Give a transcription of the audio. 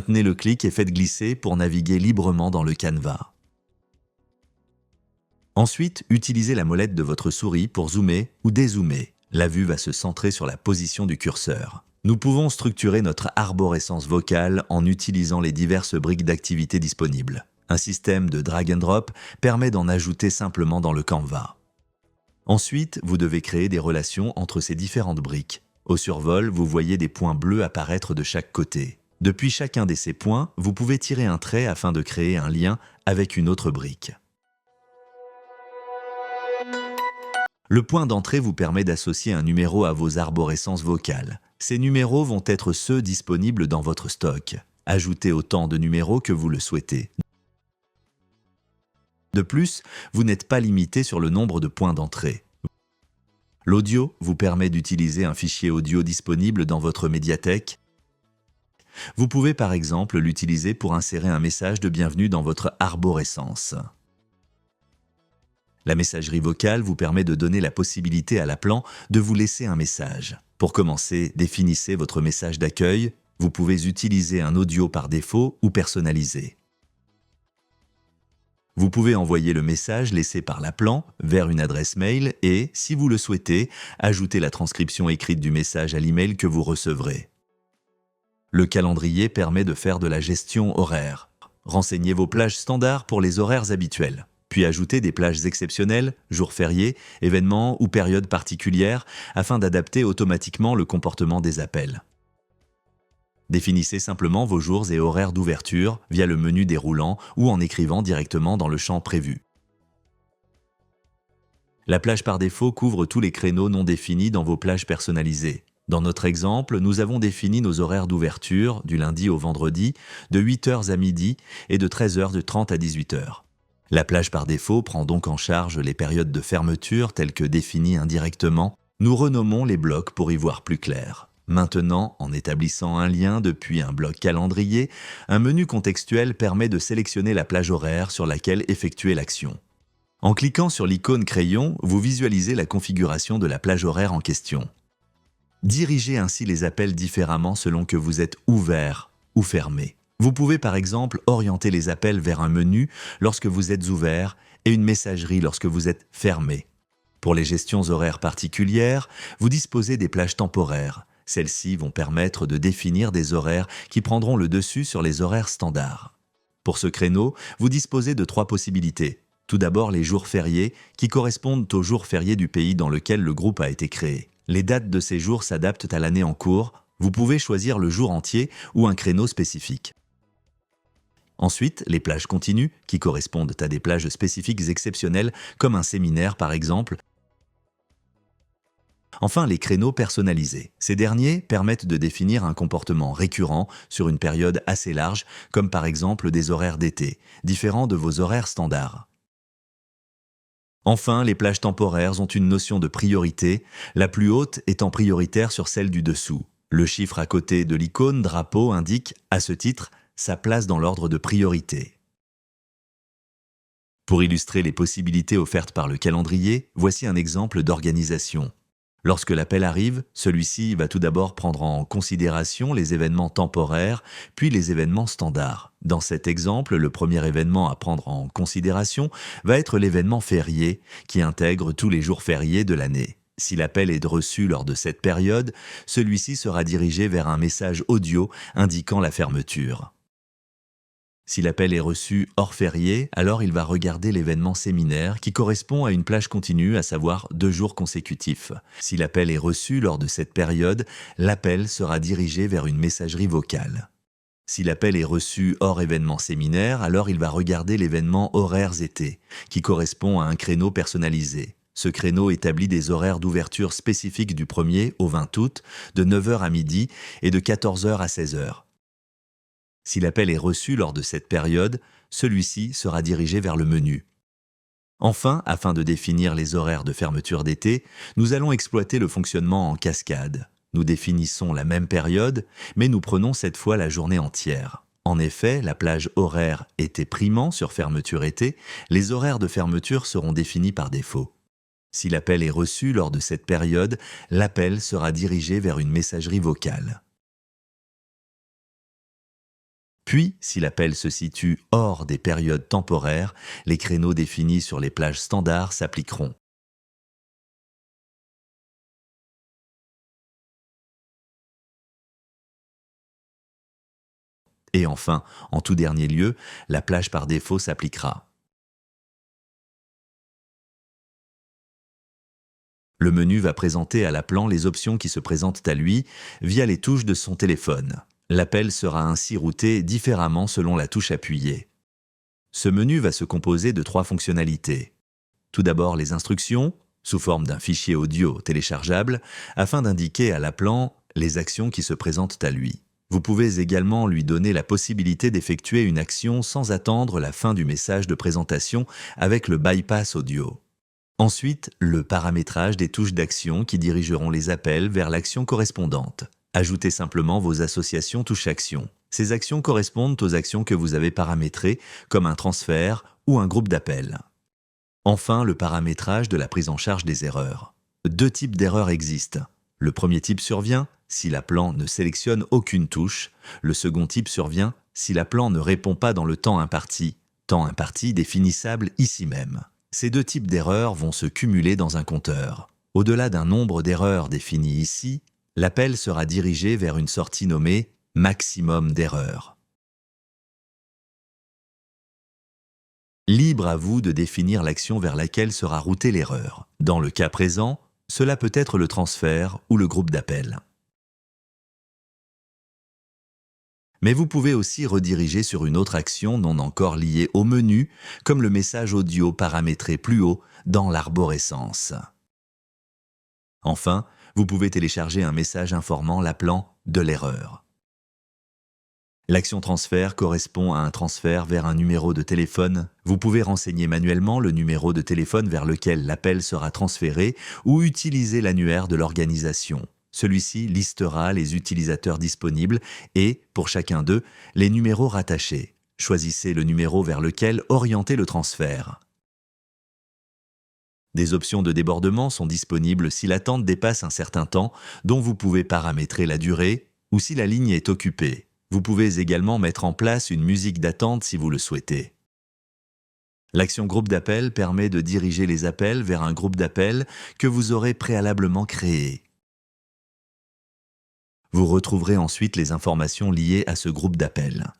Maintenez le clic et faites glisser pour naviguer librement dans le canevas. Ensuite, utilisez la molette de votre souris pour zoomer ou dézoomer. La vue va se centrer sur la position du curseur. Nous pouvons structurer notre arborescence vocale en utilisant les diverses briques d'activité disponibles. Un système de drag and drop permet d'en ajouter simplement dans le Canva. Ensuite, vous devez créer des relations entre ces différentes briques. Au survol, vous voyez des points bleus apparaître de chaque côté. Depuis chacun de ces points, vous pouvez tirer un trait afin de créer un lien avec une autre brique. Le point d'entrée vous permet d'associer un numéro à vos arborescences vocales. Ces numéros vont être ceux disponibles dans votre stock. Ajoutez autant de numéros que vous le souhaitez. De plus, vous n'êtes pas limité sur le nombre de points d'entrée. L'audio vous permet d'utiliser un fichier audio disponible dans votre médiathèque. Vous pouvez par exemple l'utiliser pour insérer un message de bienvenue dans votre arborescence. La messagerie vocale vous permet de donner la possibilité à l'appelant de vous laisser un message. Pour commencer, définissez votre message d'accueil. Vous pouvez utiliser un audio par défaut ou personnalisé. Vous pouvez envoyer le message laissé par l'appelant vers une adresse mail et, si vous le souhaitez, ajouter la transcription écrite du message à l'email que vous recevrez. Le calendrier permet de faire de la gestion horaire. Renseignez vos plages standards pour les horaires habituels. Puis ajoutez des plages exceptionnelles, jours fériés, événements ou périodes particulières afin d'adapter automatiquement le comportement des appels. Définissez simplement vos jours et horaires d'ouverture via le menu déroulant ou en écrivant directement dans le champ prévu. La plage par défaut couvre tous les créneaux non définis dans vos plages personnalisées. Dans notre exemple, nous avons défini nos horaires d'ouverture du lundi au vendredi de 8h à midi et de 13h30 à 18h. La plage par défaut prend donc en charge les périodes de fermeture telles que définies indirectement. Nous renommons les blocs pour y voir plus clair. Maintenant, en établissant un lien depuis un bloc calendrier, un menu contextuel permet de sélectionner la plage horaire sur laquelle effectuer l'action. En cliquant sur l'icône crayon, vous visualisez la configuration de la plage horaire en question. Dirigez ainsi les appels différemment selon que vous êtes ouvert ou fermé. Vous pouvez par exemple orienter les appels vers un menu lorsque vous êtes ouvert et une messagerie lorsque vous êtes fermé. Pour les gestions horaires particulières, vous disposez des plages temporaires. Celles-ci vont permettre de définir des horaires qui prendront le dessus sur les horaires standards. Pour ce créneau, vous disposez de 3 possibilités. Tout d'abord, les jours fériés, qui correspondent aux jours fériés du pays dans lequel le groupe a été créé. Les dates de ces jours s'adaptent à l'année en cours. Vous pouvez choisir le jour entier ou un créneau spécifique. Ensuite, les plages continues, qui correspondent à des plages spécifiques exceptionnelles, comme un séminaire par exemple. Enfin, les créneaux personnalisés. Ces derniers permettent de définir un comportement récurrent sur une période assez large, comme par exemple des horaires d'été, différents de vos horaires standards. Enfin, les plages temporaires ont une notion de priorité, la plus haute étant prioritaire sur celle du dessous. Le chiffre à côté de l'icône drapeau indique, à ce titre, sa place dans l'ordre de priorité. Pour illustrer les possibilités offertes par le calendrier, voici un exemple d'organisation. Lorsque l'appel arrive, celui-ci va tout d'abord prendre en considération les événements temporaires, puis les événements standards. Dans cet exemple, le premier événement à prendre en considération va être l'événement férié, qui intègre tous les jours fériés de l'année. Si l'appel est reçu lors de cette période, celui-ci sera dirigé vers un message audio indiquant la fermeture. Si l'appel est reçu hors férié, alors il va regarder l'événement séminaire qui correspond à une plage continue, à savoir 2 jours consécutifs. Si l'appel est reçu lors de cette période, l'appel sera dirigé vers une messagerie vocale. Si l'appel est reçu hors événement séminaire, alors il va regarder l'événement horaires été, qui correspond à un créneau personnalisé. Ce créneau établit des horaires d'ouverture spécifiques du 1er au 20 août, de 9h à midi et de 14h à 16h. Si l'appel est reçu lors de cette période, celui-ci sera dirigé vers le menu. Enfin, afin de définir les horaires de fermeture d'été, nous allons exploiter le fonctionnement en cascade. Nous définissons la même période, mais nous prenons cette fois la journée entière. En effet, la plage horaire été primant sur fermeture été, les horaires de fermeture seront définis par défaut. Si l'appel est reçu lors de cette période, l'appel sera dirigé vers une messagerie vocale. Puis, si l'appel se situe hors des périodes temporaires, les créneaux définis sur les plages standards s'appliqueront. Et enfin, en tout dernier lieu, la plage par défaut s'appliquera. Le menu va présenter à l'appelant les options qui se présentent à lui via les touches de son téléphone. L'appel sera ainsi routé différemment selon la touche appuyée. Ce menu va se composer de 3 fonctionnalités. Tout d'abord les instructions, sous forme d'un fichier audio téléchargeable, afin d'indiquer à l'appelant les actions qui se présentent à lui. Vous pouvez également lui donner la possibilité d'effectuer une action sans attendre la fin du message de présentation avec le bypass audio. Ensuite, le paramétrage des touches d'action qui dirigeront les appels vers l'action correspondante. Ajoutez simplement vos associations touche action. Ces actions correspondent aux actions que vous avez paramétrées, comme un transfert ou un groupe d'appels. Enfin, le paramétrage de la prise en charge des erreurs. 2 types d'erreurs existent. Le premier type survient si l'appelant ne sélectionne aucune touche. Le second type survient si l'appelant ne répond pas dans le temps imparti définissable ici même. Ces 2 types d'erreurs vont se cumuler dans un compteur. Au-delà d'un nombre d'erreurs défini ici, l'appel sera dirigé vers une sortie nommée « maximum d'erreurs ». Libre à vous de définir l'action vers laquelle sera routée l'erreur. Dans le cas présent, cela peut être le transfert ou le groupe d'appel. Mais vous pouvez aussi rediriger sur une autre action non encore liée au menu, comme le message audio paramétré plus haut dans l'arborescence. Enfin, vous pouvez télécharger un message informant l'appelant de l'erreur. L'action transfert correspond à un transfert vers un numéro de téléphone. Vous pouvez renseigner manuellement le numéro de téléphone vers lequel l'appel sera transféré ou utiliser l'annuaire de l'organisation. Celui-ci listera les utilisateurs disponibles et, pour chacun d'eux, les numéros rattachés. Choisissez le numéro vers lequel orienter le transfert. Des options de débordement sont disponibles si l'attente dépasse un certain temps, dont vous pouvez paramétrer la durée, ou si la ligne est occupée. Vous pouvez également mettre en place une musique d'attente si vous le souhaitez. L'action groupe d'appel permet de diriger les appels vers un groupe d'appels que vous aurez préalablement créé. Vous retrouverez ensuite les informations liées à ce groupe d'appels.